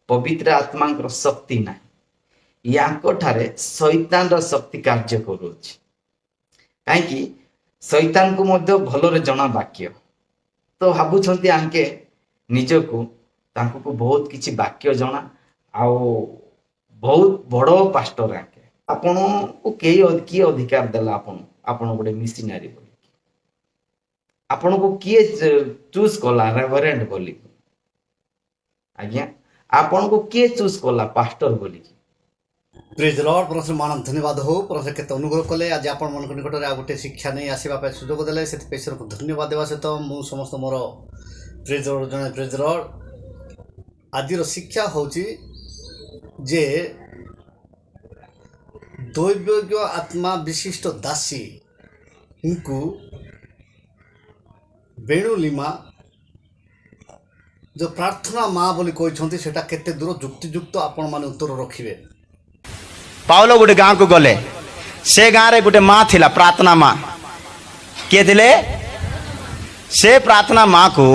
पवित्र आत्मा शक्ति ना याठारे शैतान शक्ति कार्य करुच्ची कहीं शैतान को मध्य भलरे जना वाक्य तो भावुंट आंके निजको तांको को बहुत किछि वाक्य जना आउ बहुत बड़ पास्टर आंके आपण को किए अधिकार देला आपण गोटे मिशनरी बोली आपण को किए चूज कला रेवरेंट बोली आज्ञा आपण को किए चूज कला पास्टर बोली प्रेज लॉर्ड परमेश्वर मान धन्यवाद हो परमेश्वर केते अनुग्रह कले आज आपण मन निकट रे गोटे शिक्षा नहीं आसीबा पे सुजोग देले से ईश्वर को धन्यवाद देवा सहित मु समस्त मोर प्रेज लॉर्ड जने प्रेज लॉर्ड आज रो शिक्षा होची जे दैविक आत्मा विशिष्ट दासी इनको बेणुलिमा जो प्रार्थना माँ बोली कहते सेटा केते दूर युक्तियुक्त आपण माने उत्तर रखिबे। पाउलो गोटे गाँव को गले से गाँव रे गोटे माँ थिला प्रार्थना माँ किए थिले से प्रार्थना माँ को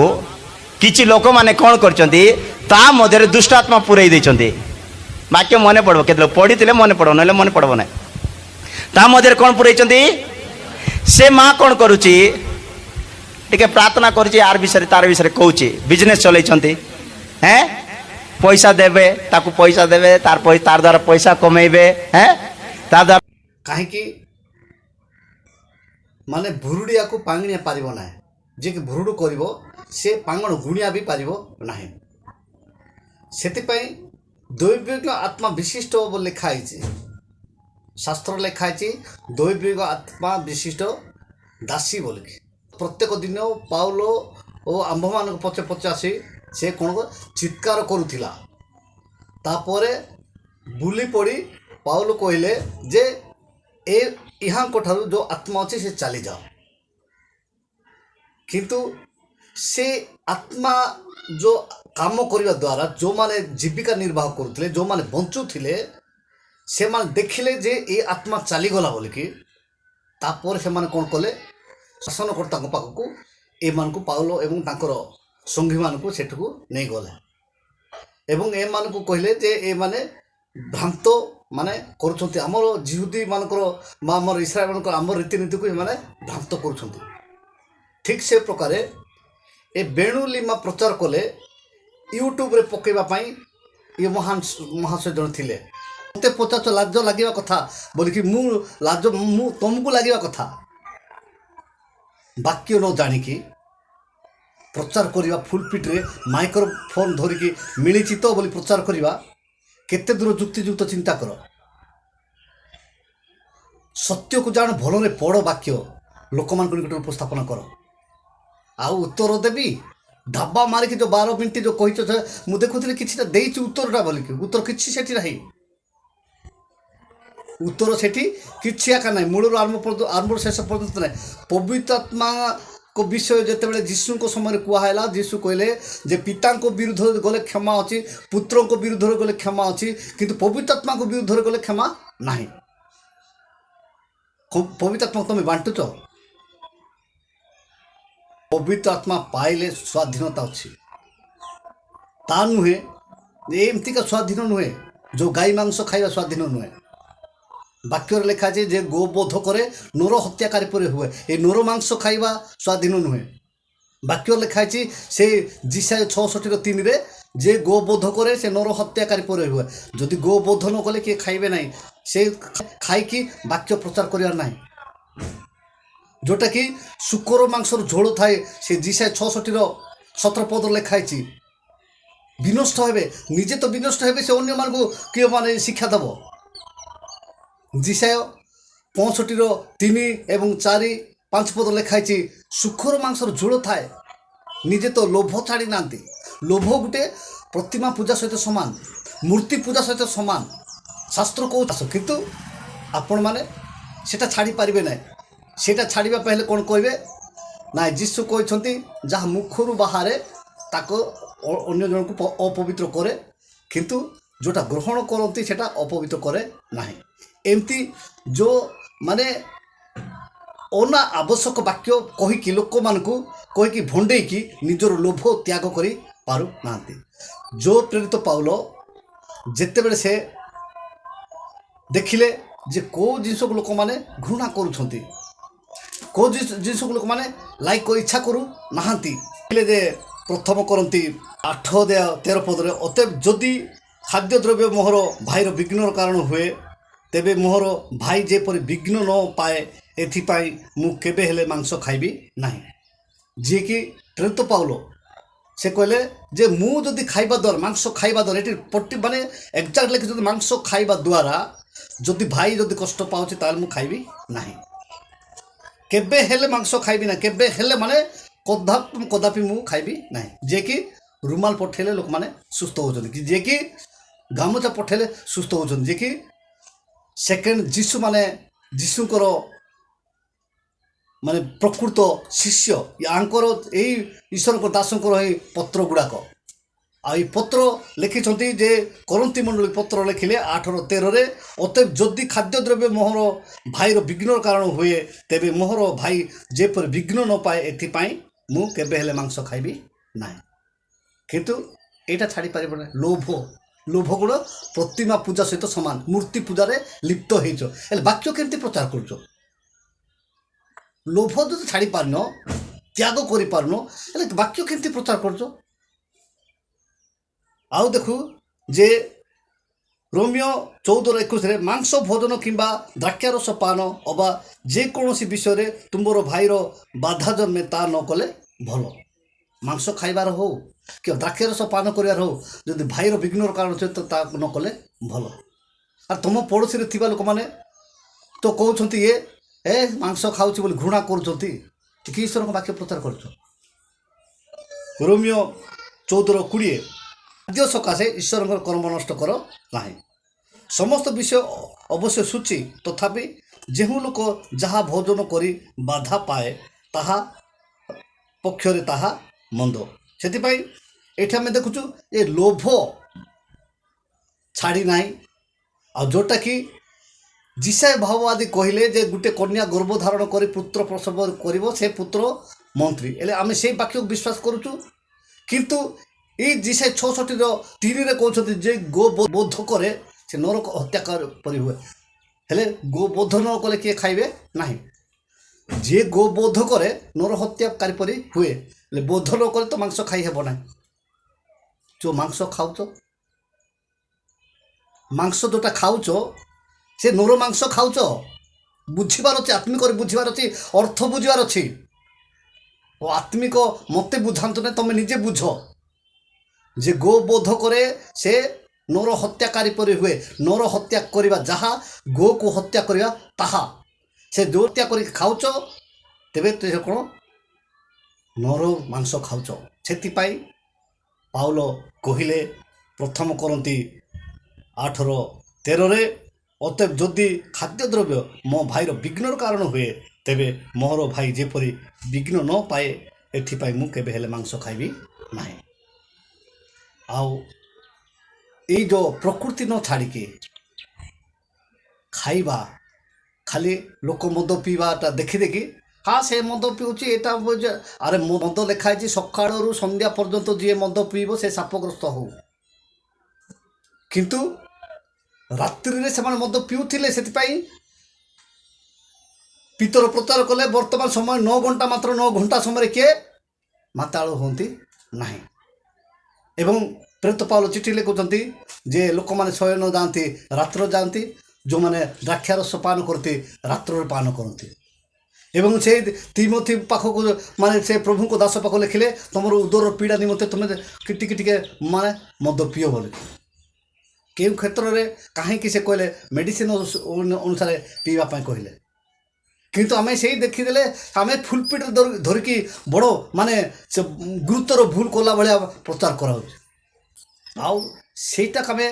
किछि लोक माने कौन करचंती ता मध्यरे दुष्टात्मा पुरई देचंती वाक्य मने पड़ो केते पढ़ी थिले मने पड़ो नले मने पड़बो नै ता मध्यरे कौन पुरईचंती से माँ कौन करूची टिके प्रार्थना करूची आर विषय तार विषय कहूची बिजनेस चलैचंती हैं पैसा देवे ताकू पैसा देवे तार द्वारा पैसा कमेबे हैं तार द्वारा कहीं माने भुरुडिया को पांगणिया पारिबो ना जे कि भुरुडु करिवो से पांगण गुणिया भी पारिबो नाही सेति पई दैविक आत्मा विशिष्ट बो लिखा आइछि शास्त्र लिखा आइछि दैविक आत्मा विशिष्ट दासी बोलिक प्रत्येक दिन पाउलो ओ आंभ मान पचे पचे आसी से कौन को चित्कार करुथिला तापरे बुली पड़ी पाउल कहले जे ए यहाँ ठारू जो आत्मा अच्छे से चली जाओ किंतु से आत्मा जो काम करने द्वारा जो माने जीविका निर्वाह करुले जो माने बंचुले से माने देखिले जे ए आत्मा चलीगला बोलिकी तापर से माने कौन कले शासनकर्ता पाखक ए मान को पाउल एवं तांकर संगी मान को सेठू नहीं गले एवं ए मान को कहले जे ए माने भ्रांत माने करुछंती हमर जिहुदी मानकर हमर इस्राएल मानकर हमर रीतिनीति को माने भ्रांत करुछंती ठीक से प्रकार ए बेणुलिमा प्रचार कले यूट्यूब रे पकेबा पई ये महाशय जन थिले मते पचाच लाज लागिबा कथा बोली कि मु लाज मु तुमको लागिबा कथा वाक्य न जानिकी प्रचार करवा फुल पिट रे माइक्रोफोन धरिकी मिली तो बोली प्रचार करवा केते दूर युक्तियुक्त चिंता कर सत्य को जान भल पढ़ वाक्य लोक मान निकट उपस्थापन कर आउ उत्तर देवी ढाबा मारिकी जो 12 मिनिट जो कही मुझे देखुली कि देती उत्तरटा बोलिकी उत्तर कि नहीं उत्तर से कि आका ना मूल आरंभ शेष पर्यंत ना पवित्र आत्मा को विषय जिते जीशु को समय कहला जीशु कहले जे पिता को विरुद्ध गले क्षमा अच्छी पुत्र को विरुद्ध गले क्षमा अच्छी किंतु पवित्र आत्मा को विरुद्ध गले क्षमा नहीं पवित्र आत्मा तुम बांटुच पवित्र आत्मा पाइले स्वाधीनता अच्छी ता नुहे एमती का स्वाधीन नुहे जो गाई मांस खाइबा स्वाधीन नुहे वाक्य लिखा है जे गोबोध करे नोर हत्याकारी पर हुए ये नोर मांस खाइबा स्वाधीन नुहे वाक्य लिखा है से जिसाय 66:3 रे जे गोबोध करे से नोर हत्याकारी पर हुए जदि गोबोध न कले किए खाइबे नहीं से खाई वाक्य प्रचार करियार नहीं जोटा कि शुकर मांसर झोल थाए से जिसाय 66:17 पद लिखा है विनष्ट हेबे निजे तो विनष्ट हेबे से अन्य मान को किए माने शिक्षा दब जिसाय 65:3 एवं 4-5 पद लिखाई सुखर मांसर झोल थाए निजे तो लोभ छाड़ी ना लोभ गोटे प्रतिमा पूजा सहित सामान मूर्ति पूजा सहित सामान शास्त्र को किंतु आपण मैंने सेटा छाड़ी पारिबे ना सेटा छाड़िबा पहले कौन कहबे ना जीशु कहते जहाँ मुखर बाहर ताको अन्य जन को अपवित्र करे किंतु जोटा ग्रहण करती सेटा अपवित्र करे नहीं एमती जो माने अना आवश्यक वाक्य कहीकि लोक मान को कहीकि भंडेकी निजर लोभ त्याग करी पारु नांती जो प्रेरित पाउल ଯେତେବେଳେ ସେ ଦେଖିଲେ ଯେ କେଉଁ ଜିନିଷକୁ ଲୋକମାନେ ଘୃଣା କରୁଛନ୍ତି, କେଉଁ ଜିନିଷକୁ ଲୋକମାନେ ଲାଇକ୍ କରି ଇଚ୍ଛା କରୁନାହାନ୍ତି, ଦେଖିଲେ ଯେ ପ୍ରଥମ କରନ୍ତି 8-13 ପଦରେ, ଅତଏବ ଯଦି ଖାଦ୍ୟଦ୍ରବ୍ୟ ମୋହର ଭାଇର ବିଘ୍ନର କାରଣ ହୁଏ, ତେବେ ମୋହର ଭାଇ ଯେପରି ବିଘ୍ନ ନ ପାଏ ଏଥିପାଇଁ ମୁଁ କେବେ ହେଲେ ମାଂସ ଖାଇବି ନାହିଁ। ଯିଏକି ପ୍ରେରିତ ପାଉଲ ସେ କହିଲେ ଯେ ମୁଁ ଯଦି ଖାଇବା ଦ୍ୱାରା ମାଂସ ଖାଇବା ଦ୍ୱାରା ଏଠି ମାନେ ଏକ୍ଜାକ୍ଟ ଲେଖି ଯଦି ମାଂସ ଖାଇବା ଦ୍ୱାରା ଯଦି ଭାଇ ଯଦି କଷ୍ଟ ପାଉଛି ତାହେଲେ ମୁଁ ଖାଇବି ନାହିଁ, କେବେ ହେଲେ ମାଂସ ଖାଇବି ନାହିଁ। କେବେ ହେଲେ ମାନେ କଦାପି ମୁଁ ଖାଇବି ନାହିଁ। ଯିଏକି ରୁମାଲ ପଠେଇଲେ ଲୋକମାନେ ସୁସ୍ଥ ହେଉଛନ୍ତି, କି ଯିଏକି ଗାମୁଛା ପଠେଇଲେ ସୁସ୍ଥ ହେଉଛନ୍ତି, ଯିଏକି ସେକେଣ୍ଡ ଯୀଶୁ ମାନେ ଯୀଶୁଙ୍କର ମାନେ ପ୍ରକୃତ ଶିଷ୍ୟ, ୟାଙ୍କର ଏଇ ଈଶ୍ୱରଙ୍କ ଦାସଙ୍କର ଏଇ ପତ୍ର ଗୁଡ଼ାକ। ଆଉ ଏଇ ପତ୍ର ଲେଖିଛନ୍ତି ଯେ କରନ୍ତି ମଣ୍ଡଳୀ ପତ୍ର ଲେଖିଲେ 8-13, ଅତଏବ ଯଦି ଖାଦ୍ୟଦ୍ରବ୍ୟ ମୋହର ଭାଇର ବିଘ୍ନର କାରଣ ହୁଏ, ତେବେ ମୋହର ଭାଇ ଯେପରି ବିଘ୍ନ ନ ପାଏ ଏଥିପାଇଁ ମୁଁ କେବେ ହେଲେ ମାଂସ ଖାଇବି ନାହିଁ। କିନ୍ତୁ ଏଇଟା ଛାଡ଼ିପାରିବ ନାହିଁ, ଲୋଭ ଗୁଣ ପ୍ରତିମା ପୂଜା ସହିତ ସମାନ, ମୂର୍ତ୍ତି ପୂଜାରେ ଲିପ୍ତ ହେଇଛ। ହେଲେ ବାକ୍ୟ କେମିତି ପ୍ରଚାର କରୁଛ? ଲୋଭ ଯଦି ଛାଡ଼ିପାରୁନ, ତ୍ୟାଗ କରିପାରୁନ, ହେଲେ ବାକ୍ୟ କେମିତି ପ୍ରଚାର କରୁଛ? ଆଉ ଦେଖୁ ଯେ ରୋମିଓ 14:21 ମାଂସ ଭୋଜନ କିମ୍ବା ଦ୍ରାକ୍ଷାରସ ପାନ ଅବା ଯେକୌଣସି ବିଷୟରେ ତୁମର ଭାଇର ବାଧା ଜନ୍ମେ ତା ନ କଲେ ଭଲ। ମାଂସ ଖାଇବାର ହଉ କି ଦ୍ରାକ୍ଷାରସ ପାନ କରିବାର ହଉ, ଯଦି ଭାଇର ବିଘ୍ନର କାରଣ ଅଛି ତ ତା ନ କଲେ ଭଲ। ଆଉ ତୁମ ପଡ଼ୋଶୀରେ ଥିବା ଲୋକମାନେ ତ କହୁଛନ୍ତି ଏ ମାଂସ ଖାଉଛି ବୋଲି ଘୃଣା କରୁଛନ୍ତି, କି ଈଶ୍ୱରଙ୍କ ବାକ୍ୟ ପ୍ରଚାର କରୁଛ? ରୋମିଓ 14:20 ଖାଦ୍ୟ ସକାଶେ ଈଶ୍ୱରଙ୍କର କର୍ମ ନଷ୍ଟ କର ନାହିଁ। ସମସ୍ତ ବିଷୟ ଅବଶ୍ୟ ସୂଚି, ତଥାପି ଯେଉଁ ଲୋକ ଯାହା ଭୋଜନ କରି ବାଧା ପାଏ ତାହା ପକ୍ଷରେ ତାହା ମନ୍ଦ। ସେଥିପାଇଁ ଏଠି ଆମେ ଦେଖୁଛୁ ଏ ଲୋଭ ଛାଡ଼ି ନାହିଁ। ଆଉ ଯେଉଁଟାକି ଯିଶାୟ ଭାବବାଦୀ କହିଲେ ଯେ ଗୋଟେ କନ୍ୟା ଗର୍ଭଧାରଣ କରି ପୁତ୍ର ପ୍ରସବ କରିବ, ସେ ପୁତ୍ର ମନ୍ତ୍ରୀ। ହେଲେ ଆମେ ସେଇ ବାକ୍ୟକୁ ବିଶ୍ୱାସ କରୁଛୁ, କିନ୍ତୁ ଏଇ ଯିଶାୟ 66:3 କହୁଛନ୍ତି ଯେ ଗୋବୋଧ କରେ ସେ ନରକ ହତ୍ୟାକାର ପରି ହୁଏ। ହେଲେ ଗୋବୋଧ ନ କଲେ କିଏ ଖାଇବେ ନାହିଁ? ଯିଏ ଗୋବୋଧ କରେ ନର ହତ୍ୟାକାରୀ ପରି ହୁଏ। ହେଲେ ବୋଧ ନ କଲେ ତ ମାଂସ ଖାଇ ହେବ ନାହିଁ। ଯେଉଁ ମାଂସ ଖାଉଛ, ମାଂସ ଯେଉଁଟା ଖାଉଛ ସେ ନର ମାଂସ ଖାଉଛ। ବୁଝିବାର ଅଛି, ଆତ୍ମିକରେ ବୁଝିବାର ଅଛି, ଅର୍ଥ ବୁଝିବାର ଅଛି। ଓ ଆତ୍ମିକ ମୋତେ ବୁଝାନ୍ତୁ ନାହିଁ, ତମେ ନିଜେ ବୁଝ ଯେ ଗୋବୋଧ କରେ ସେ ନର ହତ୍ୟାକାରୀ ପରି ହୁଏ। ନର ହତ୍ୟା କରିବା ଯାହା, ଗୋକୁ ହତ୍ୟା କରିବା ତାହା। ସେ ଯେଉଁ ହତ୍ୟା କରିକି ଖାଉଛ, ତେବେ ତୁମେ କ'ଣ ନର ମାଂସ ଖାଉଛ। ସେଥିପାଇଁ ପାଉଲ କହିଲେ ପ୍ରଥମ କରନ୍ତି 8:13, ଅତଏବ ଯଦି ଖାଦ୍ୟଦ୍ରବ୍ୟ ମୋ ଭାଇର ବିଘ୍ନର କାରଣ ହୁଏ, ତେବେ ମୋର ଭାଇ ଯେପରି ବିଘ୍ନ ନ ପାଏ ଏଥିପାଇଁ ମୁଁ କେବେ ହେଲେ ମାଂସ ଖାଇବି ନାହିଁ। ଆଉ ଏଇ ଯେଉଁ ପ୍ରକୃତି ନ ଛାଡ଼ିକି ଖାଇବା, ଖାଲି ଲୋକ ମଦ ପିଇବାଟା ଦେଖିଦେକି ସେ ମଦ ପିଉଛି ଏଇଟା, ଆରେ ମଦ ଲେଖା ହେଇଛି ସକାଳରୁ ସନ୍ଧ୍ୟା ପର୍ଯ୍ୟନ୍ତ ଯିଏ ମଦ ପିଇବ ସେ ସାପଗ୍ରସ୍ତ ହଉ। କିନ୍ତୁ ରାତ୍ରିରେ ସେମାନେ ମଦ ପିଉଥିଲେ, ସେଥିପାଇଁ ପିତର ପ୍ରଚାର କଲେ ବର୍ତ୍ତମାନ ସମୟ 9 ଘଣ୍ଟା, ମାତ୍ର 9 ଘଣ୍ଟା ସମୟରେ କିଏ ମାତାଳ ହୁଅନ୍ତି ନାହିଁ। ଏବଂ ପ୍ରେରିତ ପାଉଲ ଚିଠି ଲେଖୁଛନ୍ତି ଯେ ଲୋକମାନେ ଶୟନ ଯାଆନ୍ତି, ରାତ୍ର ଯାଆନ୍ତି, ଯେଉଁମାନେ ଦ୍ରାକ୍ଷାରସ ପାନ କରନ୍ତି ରାତ୍ରରେ ପାନ କରନ୍ତି। ଏବଂ ସେ ତିମୋଥି ପାଖକୁ ମାନେ ସେ ପ୍ରଭୁଙ୍କ ଦାସ ପାଖକୁ ଲେଖିଲେ ତୁମର ଉଦର ପୀଡ଼ା ନିମନ୍ତେ ତୁମେ ଟିକେ ମାନେ ମଦ ପିଅ ବୋଲି। କେଉଁ କ୍ଷେତ୍ରରେ କାହିଁକି ସେ କହିଲେ? ମେଡ଼ିସିନ ଅନୁସାରେ ପିଇବା ପାଇଁ କହିଲେ। କିନ୍ତୁ ଆମେ ସେଇ ଦେଖିଦେଲେ ଆମେ ଫୁଲ୍ ପିଟରେ ଧରିକି ବଡ଼ ମାନେ ସେ ଗୁରୁତର ଭୁଲ କଲା ଭଳିଆ ପ୍ରଚାର କରାହେଉଛି। ଆଉ ସେଇଟାକୁ ଆମେ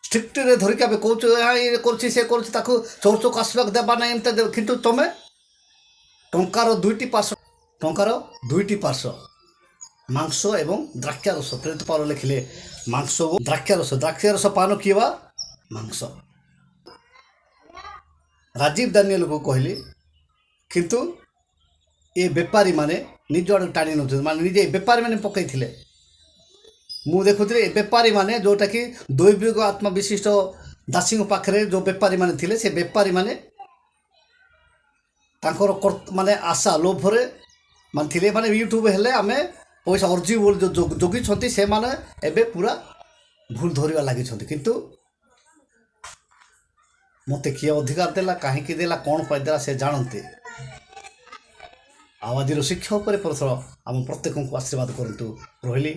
ଷ୍ଟ୍ରିକ୍ଟରେ ଧରିକି ଆମେ କହୁଛୁ ଇଏ କରୁଛି ସେ କରୁଛି, ତାକୁ ଚୌଚକୁ ଆସିବାକୁ ଦେବା ନାହିଁ ଏମିତି। କିନ୍ତୁ ତୁମେ ଟଙ୍କାର ଦୁଇଟି ପାର୍ଶ୍ୱ ମାଂସ ଏବଂ ଦ୍ରାକ୍ଷାରସ। ପ୍ରେରିତ ପାଉଲ ଲେଖିଲେ ମାଂସ ଓ ଦ୍ରାକ୍ଷାରସ ପାନ କିବା ମାଂସ। ରାଜୀବ ଦାନିଏଲକୁ କହିଲି, କିନ୍ତୁ ଏ ବେପାରୀମାନେ ନିଜ ଆଡ଼କୁ ଟାଣି ନେଉଛନ୍ତି, ମାନେ ନିଜେ ବେପାରୀମାନେ ପକାଇଥିଲେ। ମୁଁ ଦେଖୁଥିଲି ଏ ବେପାରୀମାନେ ଯେଉଁଟାକି ଦୈବିକ ଆତ୍ମା ବିଶିଷ୍ଟ ଦାସୀଙ୍କ ପାଖରେ ଯେଉଁ ବେପାରୀମାନେ ଥିଲେ ସେ ବେପାରୀମାନେ ତାଙ୍କର ମାନେ ଆଶା ଲୋଭରେ ମାନେ ଥିଲେ ମାନେ ୟୁଟ୍ୟୁବ୍ ହେଲେ ଆମେ ପଇସା ଅର୍ଜିବୁ ବୋଲି ଯେଉଁ ଜଗିଛନ୍ତି ସେମାନେ ଏବେ ପୁରା ଭୁଲ ଧରିବା ଲାଗିଛନ୍ତି। କିନ୍ତୁ ମୋତେ କିଏ ଅଧିକାର ଦେଲା, କାହିଁକି ଦେଲା, କ'ଣ ପାଇଁ ଦେଲା ସେ ଜାଣନ୍ତି। ଆଉ ଆଜିର ଶିକ୍ଷା ଉପରେ ପ୍ରଥର ଆମ ପ୍ରତ୍ୟେକଙ୍କୁ ଆଶୀର୍ବାଦ କରନ୍ତୁ। ରହିଲି,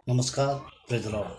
ନମସ୍କାର, ପ୍ରେଜ୍ ଦ ଲର୍ଡ।